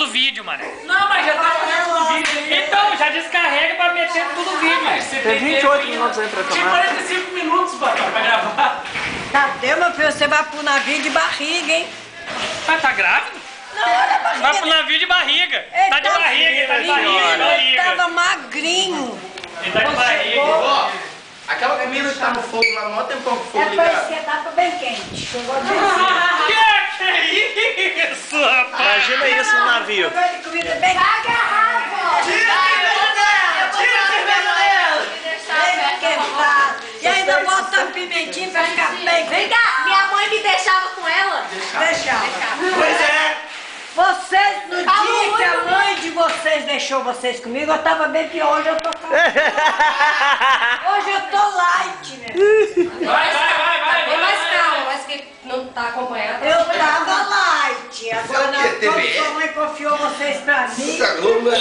do vídeo, mano. Não, mas já tá fazendo no vídeo. Então, já descarrega pra meter tudo no vídeo. Tem 28 minutos aí pra Tinha tomar. 45 minutos pra gravar. Cadê, meu filho? Você vai pro navio de barriga, hein? Mas tá grávido? Não, olha a barriga. Vai pro navio de barriga. Ele Tá de tá- barriga, tá de Menino, barriga. ele tava magrinho. Ele tá de barriga. Ó, aquela comida que tá no fogo lá, mó tempão que o fogo É pra ligado. esquentar pra bem quente. Eu gosto de Que isso, rapaz? Imagina isso no navio. Eu gosto de comida bem quente. E ainda bota uma pimentinha pra ficar bem. Vem cá, minha mãe me deixava com ela. Deixa. Pois é. Vocês, no Fala dia que a muito, mãe de vocês deixou vocês comigo, eu tava bem pior. Hoje eu tô Hoje eu tô light, né? Vai. Bem mais calma, mas que não tá acompanhando. Eu tava light. Agora, Você é o quê, quando TVE? sua mãe confiou vocês pra mim. Puta Globo, né?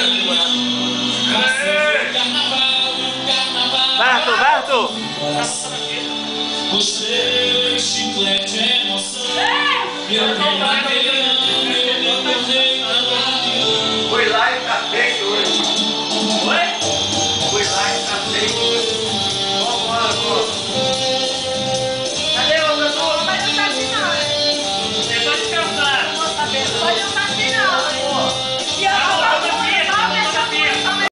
Vai, Arthur, vai, Arthur. O seu chiclete é